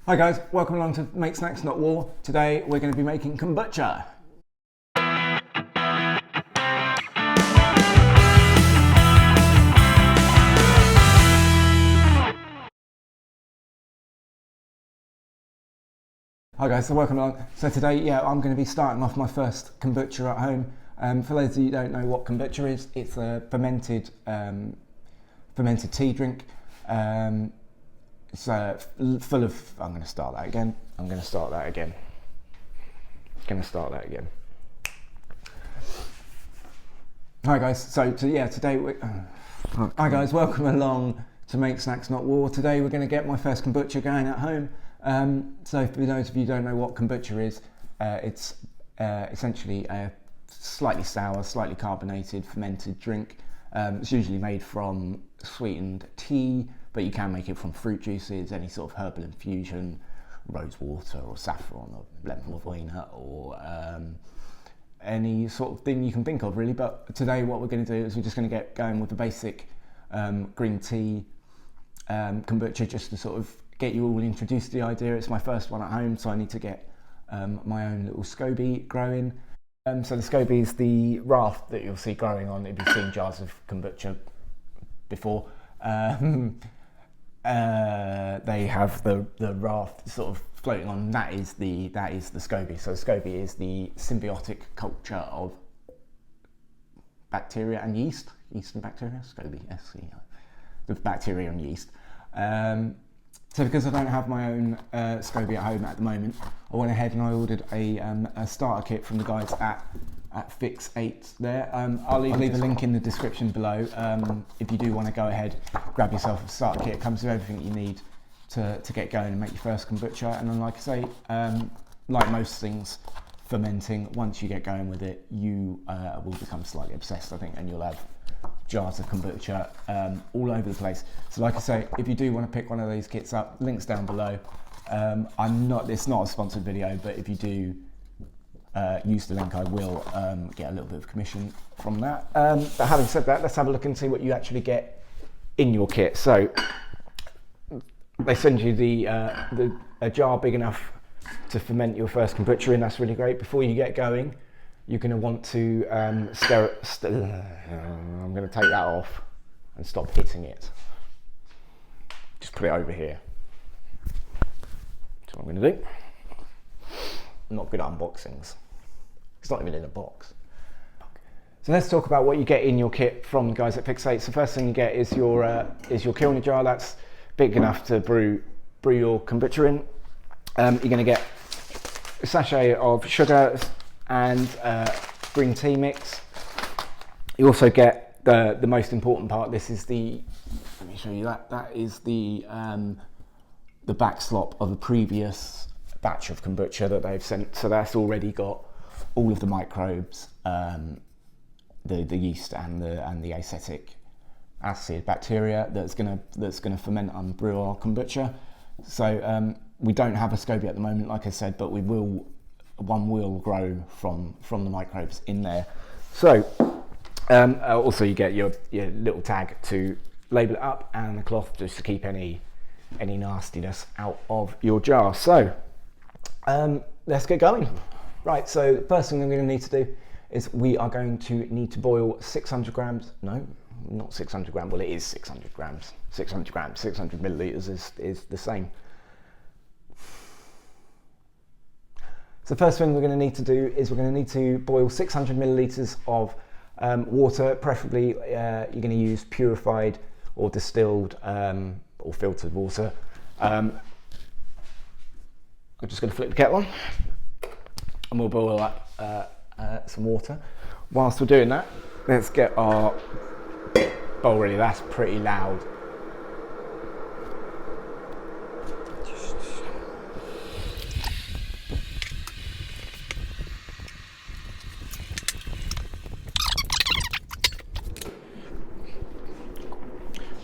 Hi guys, welcome along to Make Snacks Not War. Today we're going to be making kombucha. Hi guys, so welcome along. So today, I'm going to be starting off my first kombucha at home. For those of you who don't know what kombucha is, it's a fermented tea drink. It's full of, I'm going to start that again. Hi guys, so today hi guys, welcome along to Make Snacks Not War. Today we're going to get my first kombucha going at home. So for those of you who don't know what kombucha is, it's essentially a slightly sour, slightly carbonated, fermented drink. It's usually made from sweetened tea, but you can make it from fruit juices, any sort of herbal infusion, rose water or saffron or lemon verbena or any sort of thing you can think of really. But today what we're going to do is we're just going to get going with the basic green tea kombucha, just to sort of get you all introduced to the idea. It's my first one at home, so I need to get my own little SCOBY growing. So the SCOBY is the raft that you'll see growing on if you've seen jars of kombucha before. They have the raft sort of floating on. That is the SCOBY. So SCOBY is the symbiotic culture of bacteria and yeast and bacteria. SCOBY, the bacteria and yeast. So because I don't have my own SCOBY at home at the moment, I went ahead and I ordered a starter kit from the guys at Fix 8 there. I'll leave a link in the description below. If you do want to go ahead, grab yourself a starter kit. It comes with everything you need to get going and make your first kombucha. And then, like I say, like most things fermenting, once you get going with it, you will become slightly obsessed, I think, and you'll have jars of kombucha all over the place. So like I say, if you do want to pick one of these kits up, links down below. It's not a sponsored video, but if you do use the link, I will get a little bit of commission from that. But having said that, let's have a look and see what you actually get in your kit. So they send you a jar big enough to ferment your first kombucha in. That's really great. Before you get going, you're going to want to I'm going to take that off and stop hitting it. Just put it over here. That's what I'm going to do. I'm not good at unboxings. It's not even in a box. So let's talk about what you get in your kit from the guys at Fix 8. So first thing you get is your kilner jar. That's big enough to brew your kombucha in. You're going to get a sachet of sugar and green tea mix. You also get the most important part. This is let me show you that is the back slop of a previous batch of kombucha that they've sent. So that's already got all of the microbes, the yeast and the acetic acid bacteria that's gonna ferment and brew our kombucha. So we don't have a SCOBY at the moment, like I said, but one will grow from the microbes in there. So also you get your little tag to label it up, and the cloth just to keep any nastiness out of your jar. So let's get going. Right, so the first thing we're going to need to do is we are going to need to boil 600 grams. No, not 600 grams. Well, it is 600 grams. 600 grams, 600 milliliters is the same. So the first thing we're going to need to do is we're going to need to boil 600 milliliters of water. Preferably, you're going to use purified or distilled or filtered water. I'm just going to flip the kettle on, and we'll boil up some water. Whilst we're doing that, let's get our bowl ready. That's pretty loud.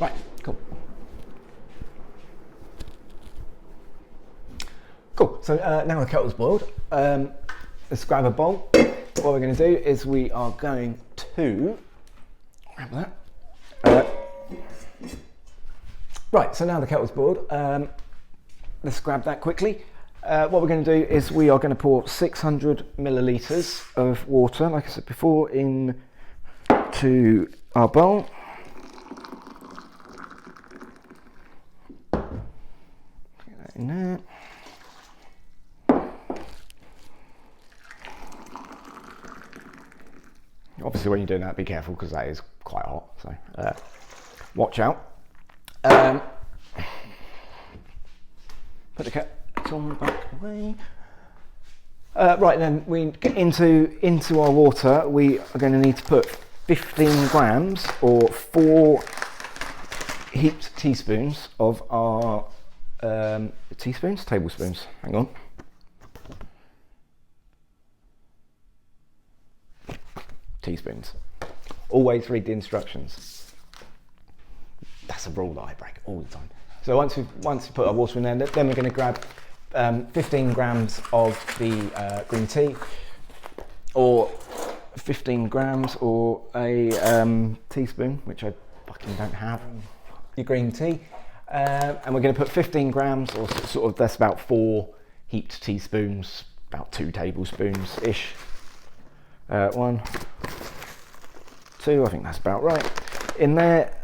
Right, cool. Cool, so now the kettle's boiled. Let's grab a bowl. What we're going to do is we are going to grab that. Right, so now the kettle's boiled. let's grab that quickly. What we're going to do is we are going to pour 600 millilitres of water, like I said before, into our bowl. Get that in there. Obviously when you're doing that, be careful because that is quite hot, so watch out. Put the kettle back away. Right, then we get into our water. We are going to need to put 15 grams or 4 heaped teaspoons of our tablespoons. Hang on. Teaspoons. Always read the instructions. That's a rule that I break all the time. So once we put our water in there, then we're going to grab 15 grams of the green tea, or 15 grams or a teaspoon, which I fucking don't have, your green tea, and we're going to put 15 grams, or sort of, that's about 4 heaped teaspoons, about 2 tablespoons ish. 1, 2, I think that's about right. In there,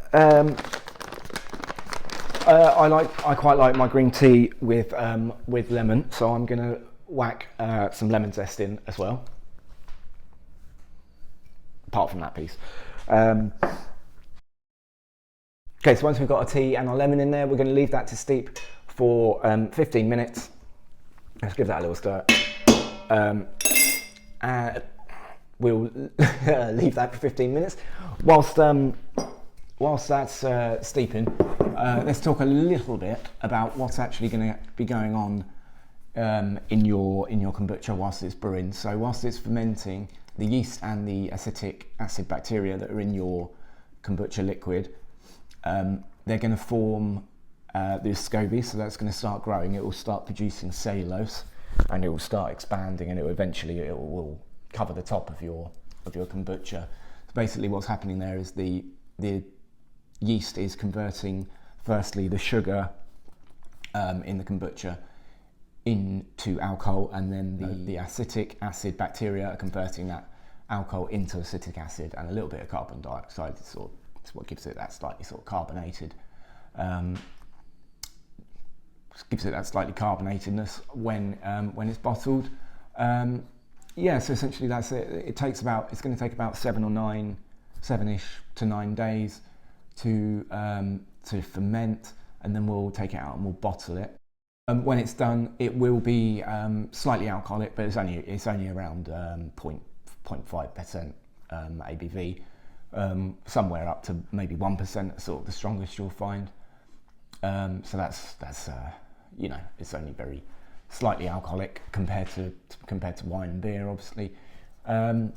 I quite like my green tea with lemon, so I'm going to whack some lemon zest in as well. Apart from that piece. Okay, so once we've got our tea and our lemon in there, we're going to leave that to steep for 15 minutes. Let's give that a little stir. We'll leave that for 15 minutes. Whilst that's steeping, let's talk a little bit about what's actually going to be going on in your kombucha whilst it's brewing. So whilst it's fermenting, the yeast and the acetic acid bacteria that are in your kombucha liquid, they're going to form the SCOBY, so that's going to start growing. It will start producing cellulose, and it will start expanding, and it will cover the top of your kombucha. So basically what's happening there is the yeast is converting firstly the sugar in the kombucha into alcohol, and then the acetic acid bacteria are converting that alcohol into acetic acid, and a little bit of carbon dioxide is what gives it that slightly sort of carbonated carbonatedness when it's bottled. Yeah, so essentially that's it. It's going to take about 7-ish to 9 days to ferment, and then we'll take it out and we'll bottle it. When it's done, it will be slightly alcoholic, but it's only around 0.5% ABV, somewhere up to maybe 1%, sort of the strongest you'll find. So that's it's only very slightly alcoholic compared to wine and beer, obviously. So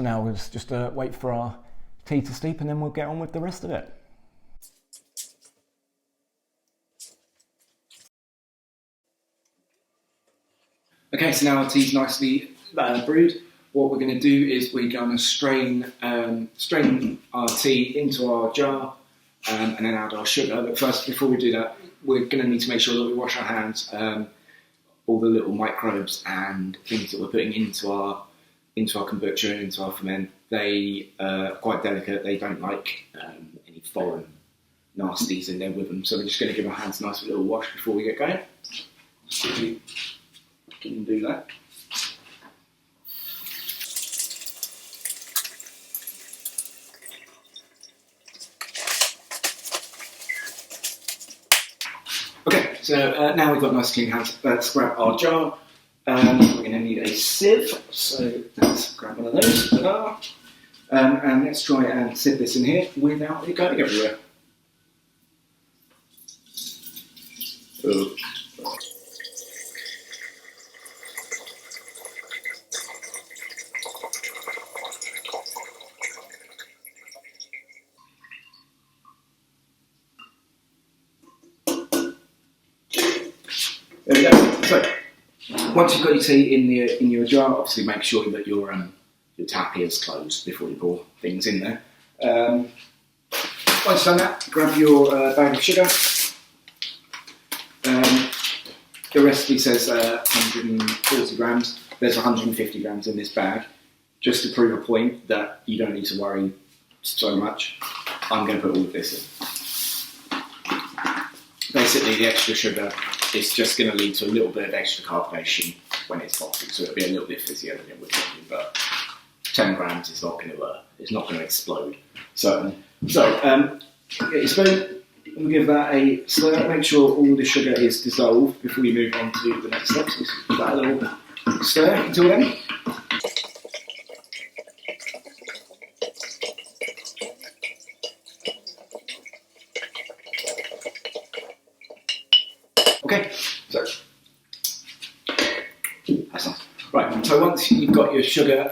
now we'll just wait for our tea to steep, and then we'll get on with the rest of it. Okay, so now our tea's nicely brewed. What we're going to do is we're going to strain our tea into our jar, and then add our sugar. But first, before we do that, we're going to need to make sure that we wash our hands. All the little microbes and things that we're putting into our kombucha and into our ferment, they are quite delicate. They don't like any foreign nasties in there with them. So we're just going to give our hands a nice little wash before we get going. So we can do that. Okay, so now we've got nice clean hands. Let's grab our jar. We're going to need a sieve, so let's grab one of those. And let's try and sieve this in here without it going everywhere. Oh. There we go. So, once you've got your tea in your jar, obviously make sure that your tap is closed before you pour things in there. Once you've done that, grab your bag of sugar, the recipe says 140 grams. There's 150 grams in this bag. Just to prove a point that you don't need to worry so much, I'm going to put all of this in. Basically, the extra sugar is just going to lead to a little bit of extra carbonation when it's bottled, so it'll be a little bit fizzier than it would be, but 10 grams is not going to explode, certainly. So, get your spoon. We'll give that a stir. Make sure all the sugar is dissolved before you move on to the next steps. Give that a little stir until then. Okay, so that's nice. Right, so once you've got your sugar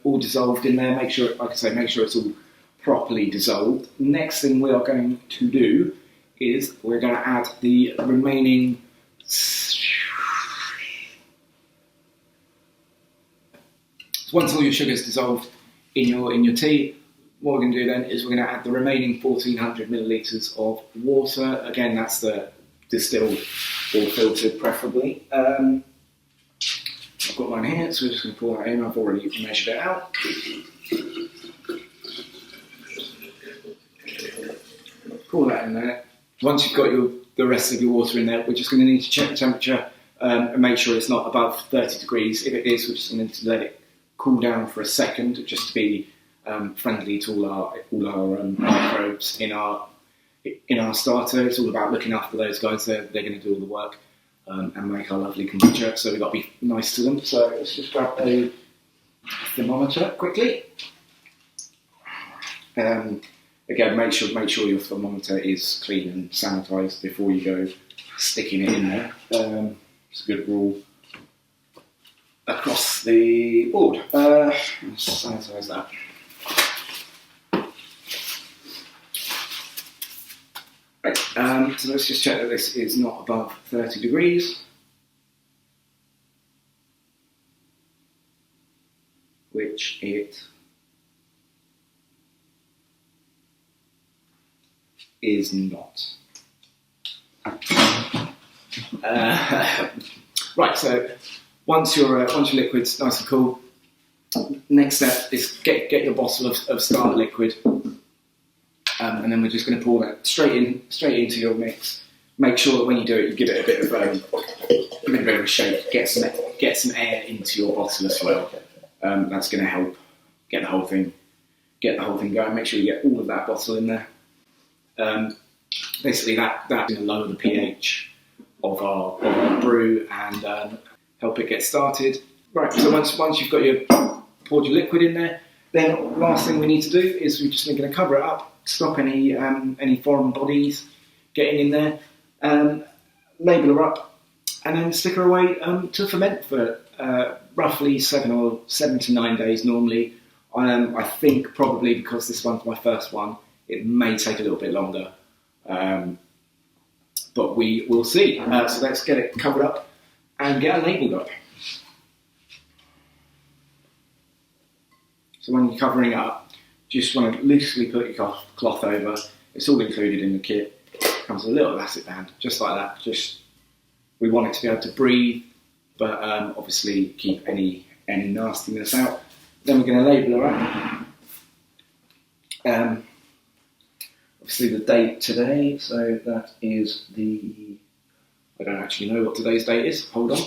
all dissolved in there, make sure, like I say, make sure it's all properly dissolved. Next thing we are going to do is we're going to add the remaining once all your sugar is dissolved in your tea, what we're going to do then is we're going to add the remaining 1400 millilitres of water. Again, that's the distilled or filtered preferably. I've got mine here, so we're just going to pour that in. I've already measured it out. Pour that in there. Once you've got the rest of your water in there, we're just going to need to check the temperature and make sure it's not above 30 degrees. If it is, we're just going to let it cool down for a second, just to be friendly to all our microbes in our starter. It's all about looking after those guys. They're going to do all the work and make our lovely kombucha. So we've got to be nice to them. So let's just grab a thermometer quickly. Again, make sure your thermometer is clean and sanitised before you go sticking it in there. It's a good rule across the board. Let's sanitise that. Right, so let's just check that this is not above 30 degrees. Which it is not. Right, so once your liquid's nice and cool, next step is get your bottle of starter liquid, and then we're just going to pour that straight into your mix. Make sure that when you do it, you give it a bit of a shake. Get some air into your bottle as well. That's going to help get the whole thing going. Make sure you get all of that bottle in there. Basically, that's going to lower the pH of our brew and help it get started. Right, so once you've got poured your liquid in there, then last thing we need to do is we're just going to cover it up, stop any foreign bodies getting in there, label her up, and then stick her away to ferment for roughly 7 to 9 days normally. I think probably because this one's my first one, it may take a little bit longer, but we will see. So let's get it covered up and get it labelled up. So when you're covering it up, just want to loosely put your cloth over. It's all included in the kit. It comes with a little elastic band, just like that. We want it to be able to breathe, but obviously keep any nastiness out. Then we're going to label her up. Obviously the date today, so that is I don't actually know what today's date is. Hold on.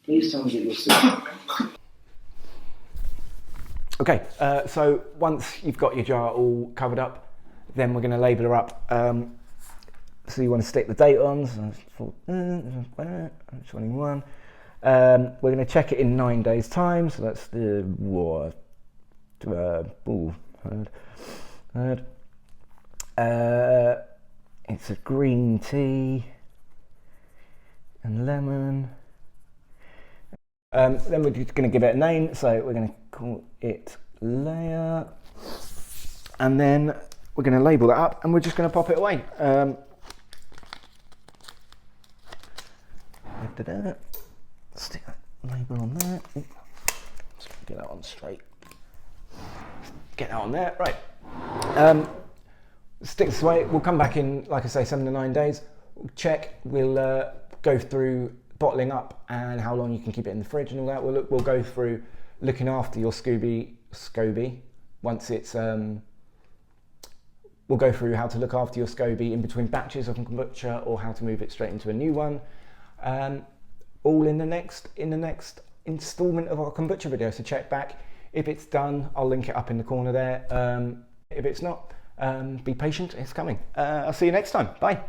Please tell me that you're still. Okay, so once you've got your jar all covered up, then we're going to label her up. So you want to stick the date on, so 21. We're going to check it in 9 days' time, so that's the it's a green tea and lemon. Then we're just going to give it a name, so we're going to call it Layer, and then we're going to label that up, and we're just going to pop it away. Stick that label on there. Get that on straight. Get that on there. Right. stick this away. We'll come back in, like I say, 7 to 9 days. We'll check. We'll go through bottling up and how long you can keep it in the fridge and all that. We'll go through looking after your SCOBY once it's. We'll go through how to look after your SCOBY in between batches of kombucha, or how to move it straight into a new one. All in the next installment of our kombucha video. So check back. If it's done, I'll link it up in the corner there. If it's not, be patient, it's coming. I'll see you next time. Bye.